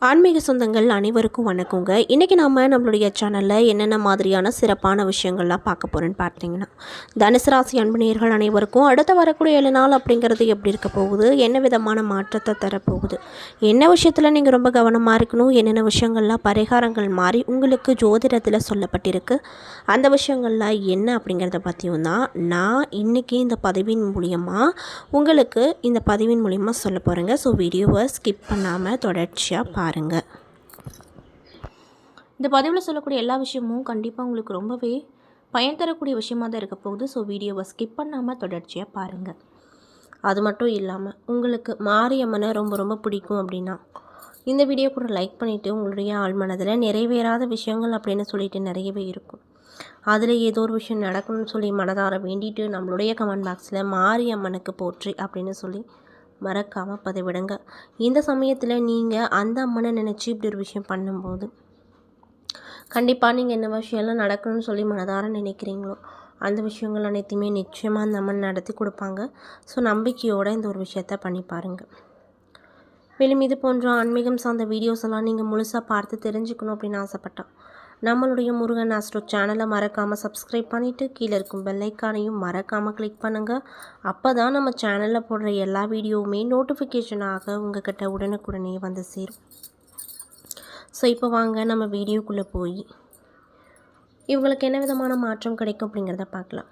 ஆன்மீக சொந்தங்கள் அனைவருக்கும் வணக்கங்க. இன்றைக்கி நம்மளுடைய சேனலில் என்னென்ன மாதிரியான சிறப்பான விஷயங்கள்லாம் பார்க்க போகிறேன்னு பார்த்தீங்கன்னா, தனுசு ராசி அன்பு நேயர்கள் அனைவருக்கும் அடுத்த வரக்கூடிய 7 நாள் அப்படிங்கிறது எப்படி இருக்க போகுது, என்ன விதமான மாற்றத்தை தரப்போகுது, என்ன விஷயத்தில் நீங்கள் ரொம்ப கவனமாக இருக்கணும், என்னென்ன விஷயங்கள்லாம் பரிகாரங்கள் மாறி உங்களுக்கு ஜோதிடத்தில் சொல்லப்பட்டிருக்கு, அந்த விஷயங்கள்லாம் என்ன அப்படிங்கிறத பற்றியும் தான் நான் இன்றைக்கி இந்த பதிவின் மூலியமாக உங்களுக்கு சொல்ல போகிறேங்க. ஸோ வீடியோவை ஸ்கிப் பண்ணாமல் தொடர்ச்சியாக பாருங்கள். இந்த பதிவில் சொல்லக்கூடிய எல்லா விஷயமும் கண்டிப்பாக உங்களுக்கு ரொம்பவே பயன் தரக்கூடிய விஷயமாக தான் இருக்க போகுது. ஸோ வீடியோவை ஸ்கிப் பண்ணாமல் தொடர்ச்சியாக பாருங்கள். அது மட்டும் இல்லாமல் உங்களுக்கு மாரியம்மனை ரொம்ப ரொம்ப பிடிக்கும் அப்படின்னா இந்த வீடியோ கூட லைக் பண்ணிவிட்டு, உங்களுடைய ஆழ்மனதில் நிறைவேறாத விஷயங்கள் அப்படின்னு சொல்லிட்டு நிறையவே இருக்கும், அதில் ஏதோ ஒரு விஷயம் நடக்கணும்னு சொல்லி மனதார வேண்டிட்டு நம்மளுடைய கமெண்ட் பாக்ஸில் மாரியம்மனுக்கு போற்றி அப்படின்னு சொல்லி மறக்காமல் பதிவிடுங்க. இந்த சமயத்தில் நீங்கள் அந்த அம்மனை நினச்சி இப்படி ஒரு விஷயம் பண்ணும்போது கண்டிப்பாக நீங்கள் என்ன விஷயம்லாம் நடக்கணும்னு சொல்லி மனதார நினைக்கிறீங்களோ அந்த விஷயங்கள் அனைத்துமே நிச்சயமாக அந்த அம்மன் நடத்தி கொடுப்பாங்க. ஸோ நம்பிக்கையோடு இந்த ஒரு விஷயத்த பண்ணி பாருங்கள். மேலும் இது போன்ற ஆன்மீகம் சார்ந்த வீடியோஸ் எல்லாம் நீங்கள் முழுசாக பார்த்து தெரிஞ்சுக்கணும் அப்படின்னு ஆசைப்பட்டால் நம்மளுடைய முருகன் ஆஸ்ட்ரோ சேனலை மறக்காமல் சப்ஸ்கிரைப் பண்ணிவிட்டு கீழே இருக்கும் பெல்லைக்கானையும் மறக்காமல் கிளிக் பண்ணுங்கள். அப்போ தான் நம்ம சேனலில் போடுற எல்லா வீடியோவுமே நோட்டிஃபிகேஷனாக உங்கள்கிட்ட உடனுக்குடனே வந்து சேரும். ஸோ இப்போ வாங்க நம்ம வீடியோக்குள்ளே போய் இவங்களுக்கு என்ன விதமான மாற்றம் கிடைக்கும் அப்படிங்கிறத பார்க்கலாம்.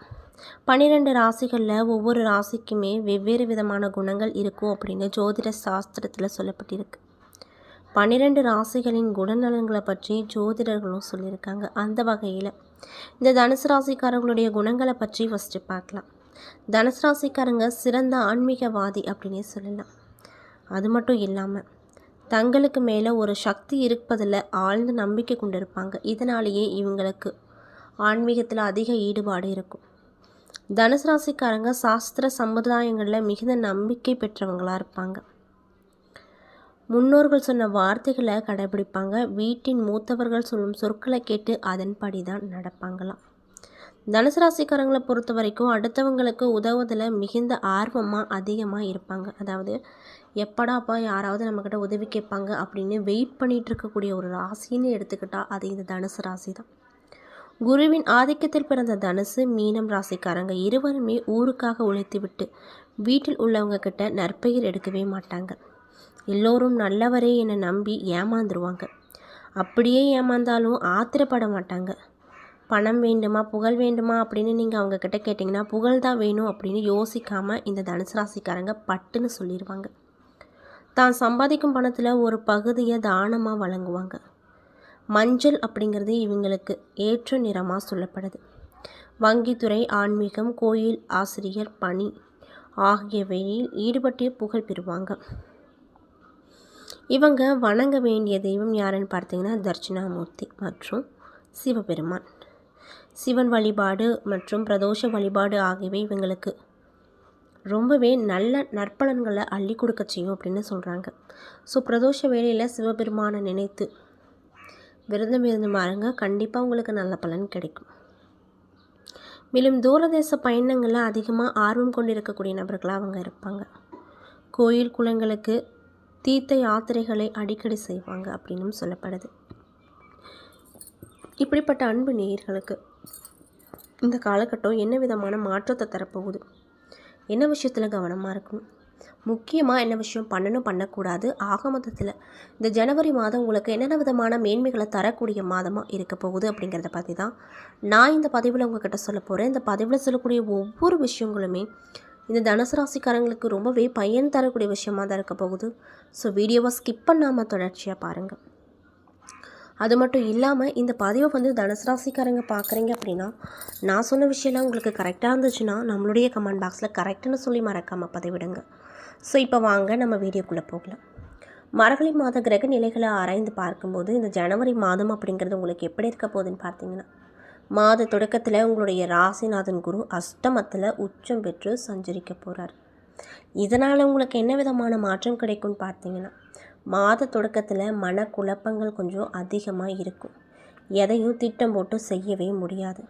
12 ராசிகளில் ஒவ்வொரு ராசிக்குமே வெவ்வேறு விதமான குணங்கள் இருக்கும் அப்படின்னு ஜோதிட சாஸ்திரத்தில் சொல்லப்பட்டிருக்கு. 12 ராசிகளின் குணநலன்களை பற்றி ஜோதிடர்களும் சொல்லியிருக்காங்க. அந்த வகையில் இந்த தனுசு ராசிக்காரர்களுடைய குணங்களை பற்றி ஃபஸ்ட்டு பார்க்கலாம். தனுசு ராசிக்காரங்க சிறந்த ஆன்மீகவாதி அப்படின்னே சொல்லலாம். அது மட்டும் இல்லாமல் தங்களுக்கு மேலே ஒரு சக்தி இருப்பதில் ஆழ்ந்த நம்பிக்கை கொண்டிருப்பாங்க. இதனாலேயே இவங்களுக்கு ஆன்மீகத்தில் அதிக ஈடுபாடு இருக்கும். தனுசு ராசிக்காரங்க சாஸ்திர சம்பிரதாயங்களில் மிகுந்த நம்பிக்கை பெற்றவங்களாக இருப்பாங்க. முன்னோர்கள் சொன்ன வார்த்தைகளை கடைபிடிப்பாங்க. வீட்டின் மூத்தவர்கள் சொல்லும் சொற்களை கேட்டு அதன்படி தான் நடப்பாங்களாம். தனுசு ராசிக்காரங்களை பொறுத்த வரைக்கும் அடுத்தவங்களுக்கு உதவுவதில் மிகுந்த ஆர்வமாக அதிகமாக இருப்பாங்க. அதாவது எப்படாப்பா யாராவது நம்மக்கிட்ட உதவி கேட்பாங்க அப்படின்னு வெயிட் பண்ணிகிட்டு இருக்கக்கூடிய ஒரு ராசின்னு எடுத்துக்கிட்டால் அது இந்த தனுசு ராசி தான். குருவின் ஆதிக்கத்தில் பிறந்த தனுசு மீனம் ராசிக்காரங்க இருவருமே ஊருக்காக உழைத்துவிட்டு வீட்டில் உள்ளவங்க கிட்ட நற்பெயர் எடுக்கவே மாட்டாங்க. எல்லோரும் நல்லவரே என நம்பி ஏமாந்துருவாங்க. அப்படியே ஏமாந்தாலும் ஆத்திரப்பட மாட்டாங்க. பணம் வேண்டுமா புகழ் வேண்டுமா அப்படின்னு நீங்கள் அவங்கக்கிட்ட கேட்டிங்கன்னா புகழ் தான் வேணும் அப்படின்னு யோசிக்காமல் இந்த தனுசு ராசிக்காரங்க பட்டுன்னு சொல்லிடுவாங்க. தான் சம்பாதிக்கும் பணத்தில் ஒரு பகுதியை தானமாக வழங்குவாங்க. மஞ்சள் அப்படிங்கிறது இவங்களுக்கு ஏற்ற நிறமாக சொல்லப்படுது. வங்கித்துறை, ஆன்மீகம், கோயில் ஆசிரியர் பணி ஆகியவையில் ஈடுபட்டு புகழ் பெறுவாங்க. இவங்க வணங்க வேண்டிய தெய்வம் யாருன்னு பார்த்தீங்கன்னா தட்சிணாமூர்த்தி மற்றும் சிவபெருமான். சிவன் வழிபாடு மற்றும் பிரதோஷ வழிபாடு ஆகியவை இவங்களுக்கு ரொம்பவே நல்ல நற்பலன்களை அள்ளி கொடுக்க செய்யும் அப்படின்னு சொல்கிறாங்க. ஸோ பிரதோஷ வேளையில் சிவபெருமானை நினைத்து விரதம் இருந்து பாருங்க, கண்டிப்பாக உங்களுக்கு நல்ல பலன் கிடைக்கும். மேலும் தூரதேச பயணங்களில் அதிகமாக ஆர்வம் கொண்டிருக்கக்கூடிய நபர்களாக அவங்க இருப்பாங்க. கோயில் குளங்களுக்கு தீர்த்த யாத்திரைகளை அடிக்கடி செய்வாங்க அப்படின்னும் சொல்லப்படுது. இப்படிப்பட்ட அன்பு நேயர்களுக்கு இந்த காலகட்டம் என்ன விதமான மாற்றத்தை தரப்போகுது, என்ன விஷயத்தில் கவனமாக இருக்கணும், முக்கியமாக என்ன விஷயம் பண்ணணும் பண்ணக்கூடாது, ஆக மொத்தத்தில் இந்த ஜனவரி மாதம் உங்களுக்கு என்னென்ன விதமான மேன்மைகளை தரக்கூடிய மாதமாக இருக்க போகுது அப்படிங்கிறத பற்றி தான் நான் இந்த பதிவில் உங்கள்கிட்ட சொல்ல போகிறேன். இந்த பதிவில் சொல்லக்கூடிய ஒவ்வொரு விஷயங்களுமே இந்த தனுசு ராசிக்காரங்களுக்கு ரொம்பவே பயன் தரக்கூடிய விஷயமாக தான் இருக்க போகுது. ஸோ வீடியோவை ஸ்கிப் பண்ணாமல் தொடர்ச்சியாக பாருங்கள். அது மட்டும் இல்லாமல் இந்த பதிவை தனுசு ராசிக்காரங்க பார்க்குறீங்க அப்படின்னா நான் சொன்ன விஷயம்லாம் உங்களுக்கு கரெக்டாக இருந்துச்சுன்னா நம்மளுடைய கமெண்ட் பாக்ஸில் கரெக்டுன்னு சொல்லி மறக்காமல் பதிவிடுங்க. ஸோ இப்போ வாங்க நம்ம வீடியோக்குள்ளே போகலாம். மார்கழி மாத கிரக நிலைகளை ஆராய்ந்து பார்க்கும்போது இந்த ஜனவரி மாதம் அப்படிங்கிறது உங்களுக்கு எப்படி இருக்க போகுதுன்னு பார்த்தீங்கன்னா, மாத தொடக்கத்தில் உங்களுடைய ராசிநாதன் குரு அஷ்டமத்தில் உச்சம் பெற்று சஞ்சரிக்க போகிறார். இதனால் உங்களுக்கு என்ன விதமான மாற்றம் கிடைக்கும்னு பார்த்தீங்கன்னா, மாத தொடக்கத்தில் மனக்குழப்பங்கள் கொஞ்சம் அதிகமாக இருக்கும். எதையும் திட்டம் போட்டு செய்யவே முடியாது.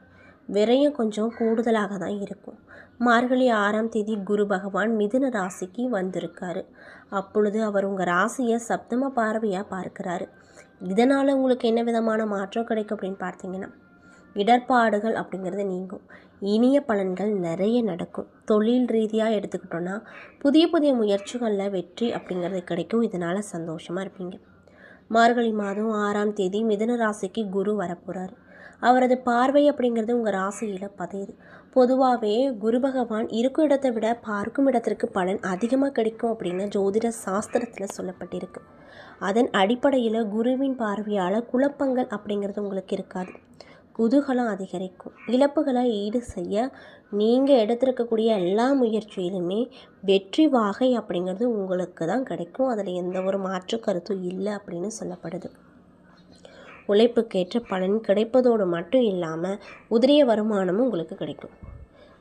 விரயம் கொஞ்சம் கூடுதலாக தான் இருக்கும். மார்கழி 6ஆம் தேதி குரு பகவான் மிதுன ராசிக்கு வந்திருக்காரு. அப்பொழுது அவர் உங்கள் ராசியை சப்தம பார்வையாக பார்க்குறாரு. இதனால் உங்களுக்கு என்ன விதமான மாற்றம் கிடைக்கும் அப்படின்னு பார்த்தீங்கன்னா, இடர்பாடுகள் அப்படிங்கிறது நீங்கும். இனிய பலன்கள் நிறைய நடக்கும். தொழில் ரீதியாக எடுத்துக்கிட்டோன்னா புதிய புதிய முயற்சிகளில் வெற்றி அப்படிங்கிறது கிடைக்கும். இதனால் சந்தோஷமாக இருப்பீங்க. மார்கழி மாதம் 6ஆம் தேதி மிதுன ராசிக்கு குரு வரப்போகிறார். அவரது பார்வை அப்படிங்கிறது உங்கள் ராசியில் பதியுது. பொதுவாகவே குரு பகவான் இருக்கும் இடத்தை விட பார்க்கும் இடத்திற்கு பலன் அதிகமாக கிடைக்கும் அப்படின்னு ஜோதிட சாஸ்திரத்தில் சொல்லப்பட்டிருக்கு. அதன் அடிப்படையில் குருவின் பார்வையால் குழப்பங்கள் அப்படிங்கிறது உங்களுக்கு இருக்காது. குதூகலம் அதிகரிக்கும். இழப்புகளை ஈடு செய்ய நீங்கள் எடுத்திருக்கக்கூடிய எல்லா முயற்சியிலுமே வெற்றி வாகை அப்படிங்கிறது உங்களுக்கு தான் கிடைக்கும். அதில் எந்த ஒரு மாற்று கருத்தும் இல்லை அப்படின்னு சொல்லப்படுது. உழைப்புக்கேற்ற பலன் கிடைப்பதோடு மட்டும் இல்லாமல் உதிரிய வருமானமும் உங்களுக்கு கிடைக்கும்.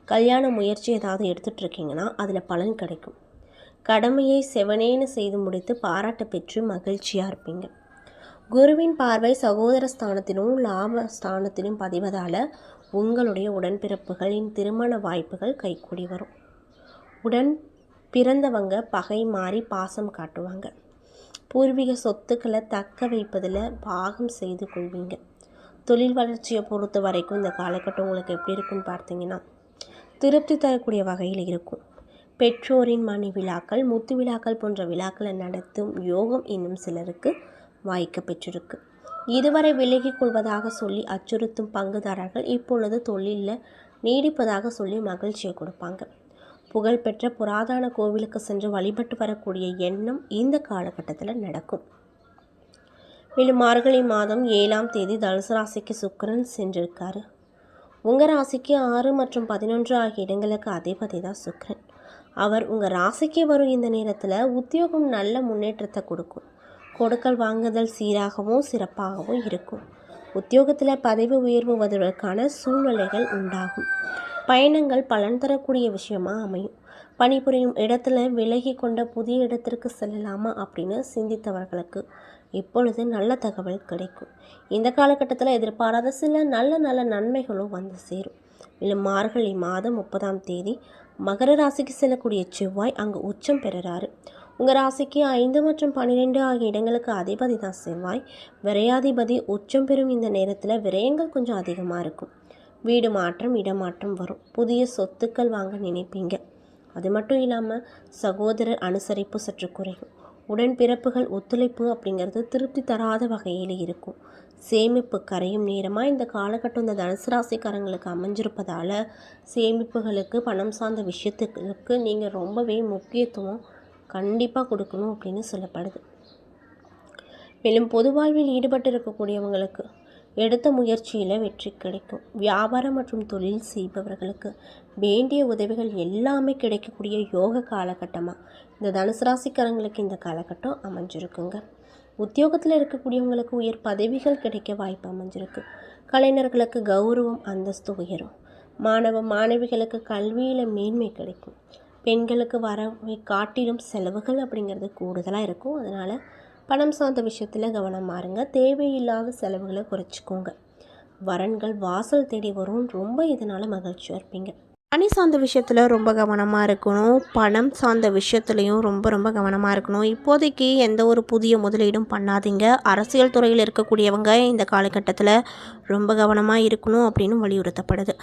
கல்யாண முயற்சி ஏதாவது எடுத்துகிட்ருக்கீங்கன்னா அதில் பலன் கிடைக்கும். கடமையை செவனேன்னு செய்து முடித்து பாராட்ட பெற்று மகிழ்ச்சியாக இருப்பீங்க. குருவின் பார்வை சகோதர ஸ்தானத்திலும் லாப ஸ்தானத்திலும் பதிவதால் உங்களுடைய உடன்பிறப்புகளின் திருமண வாய்ப்புகள் கைகூடி வரும். உடன் பிறந்தவங்க பகை மாறி பாசம் காட்டுவாங்க. பூர்வீக சொத்துக்களை தக்க வைப்பதில் பாகம் செய்து கொள்வீங்க. தொழில் வளர்ச்சியை பொறுத்த வரைக்கும் இந்த காலகட்டம் உங்களுக்கு எப்படி இருக்குன்னு பார்த்தீங்கன்னா, திருப்தி தரக்கூடிய வகையில் இருக்கும். பெற்றோரின் மணி விழாக்கள், முத்து விழாக்கள் போன்ற விழாக்களை நடத்தும் யோகம் இன்னும் சிலருக்கு வாய்க்க பெற்றிருக்கு. இதுவரை விலகிக் கொள்வதாக சொல்லி அச்சுறுத்தும் பங்குதாரர்கள் இப்பொழுது தொழிலில் நீடிப்பதாக சொல்லி மகிழ்ச்சியை கொடுப்பாங்க. புகழ்பெற்ற புராதன கோவிலுக்கு சென்று வழிபட்டு வரக்கூடிய எண்ணம் இந்த காலகட்டத்தில் நடக்கும். மேலும் மார்கழி மாதம் 7ஆம் தேதி தனுசு ராசிக்கு சுக்கிரன் சென்றிருக்காரு. உங்கள் ராசிக்கு 6 மற்றும் 11 ஆகிய இடங்களுக்கு அதிபதி தான் சுக்கிரன். அவர் உங்கள் ராசிக்கு வரும் இந்த நேரத்தில் உத்தியோகம் நல்ல முன்னேற்றத்தை கொடுக்கும். கொடுக்கல் வாங்குதல் சீராகவும் சிறப்பாகவும் இருக்கும். உத்தியோகத்தில் பதவி உயர்வு வருவதற்கான சூழ்நிலைகள் உண்டாகும். பயணங்கள் பலன் தரக்கூடிய விஷயமாக அமையும். பணிபுரியும் இடத்துல விலகி கொண்ட புதிய இடத்திற்கு செல்லலாமா அப்படின்னு சிந்தித்தவர்களுக்கு இப்பொழுது நல்ல தகவல் கிடைக்கும். இந்த காலகட்டத்தில் எதிர்பாராத சில நல்ல நன்மைகளும் வந்து சேரும். மேலும் மார்கழி மாதம் 30ஆம் தேதி மகர ராசிக்கு செல்லக்கூடிய செவ்வாய் அங்கு உச்சம் பெறுறாரு. உங்கள் ராசிக்கு 5 மற்றும் 12 ஆகிய இடங்களுக்கு அதிபதி தான் செவ்வாய். விரையாதிபதி உச்சம் பெறும் இந்த நேரத்தில் விரயங்கள் கொஞ்சம் அதிகமாக இருக்கும். வீடு மாற்றம், இடமாற்றம் வரும். புதிய சொத்துக்கள் வாங்க நினைப்பீங்க. அது மட்டும் இல்லாமல் சகோதரர் அனுசரிப்பு சற்று குறையும். உடன்பிறப்புகள் ஒத்துழைப்பு அப்படிங்கிறது திருப்தி தராத வகையில் இருக்கும். சேமிப்பு கரையும் நேரமாக இந்த காலகட்டம் இந்த தனுசு ராசிக்காரங்களுக்கு அமைஞ்சிருப்பதால் சேமிப்புகளுக்கு, பணம் சார்ந்த விஷயத்துக்கு நீங்கள் ரொம்பவே முக்கியத்துவம் கண்டிப்பாக கொடுக்கணும் அப்படின்னு சொல்லப்படுது. மேலும் பொது வாழ்வில் ஈடுபட்டு இருக்கக்கூடியவங்களுக்கு எடுத்த முயற்சியில் வெற்றி கிடைக்கும். வியாபாரம் மற்றும் தொழில் செய்பவர்களுக்கு வேண்டிய உதவிகள் எல்லாமே கிடைக்கக்கூடிய யோக காலகட்டமாக இந்த தனுசு ராசிக்காரங்களுக்கு இந்த காலகட்டம் அமைஞ்சிருக்குங்க. உத்தியோகத்தில் இருக்கக்கூடியவங்களுக்கு உயர் பதவிகள் கிடைக்க வாய்ப்பு அமைஞ்சிருக்கு. கலைஞர்களுக்கு கௌரவம், அந்தஸ்து உயரும். மாணவ மாணவிகளுக்கு கல்வியில் மேன்மை கிடைக்கும். பெண்களுக்கு வரவை காட்டிலும் செலவுகள் அப்படிங்கிறது கூடுதலாக இருக்கும். அதனால் பணம் சார்ந்த விஷயத்தில் கவனமாக இருங்க. தேவையில்லாத செலவுகளை குறைச்சிக்கோங்க. வரன்கள் வாசல் தேடி வரும். ரொம்ப இதனால் மகிழ்ச்சியாக இருப்பீங்க. பணி சார்ந்த விஷயத்தில் ரொம்ப கவனமாக இருக்கணும். பணம் சார்ந்த விஷயத்துலையும் ரொம்ப கவனமாக இருக்கணும். இப்போதைக்கு எந்த ஒரு புதிய முதலீடும் பண்ணாதீங்க. அரசியல் துறையில் இருக்கக்கூடியவங்க இந்த காலகட்டத்தில் ரொம்ப கவனமாக இருக்கணும் அப்படின்னு வலியுறுத்தப்படுது.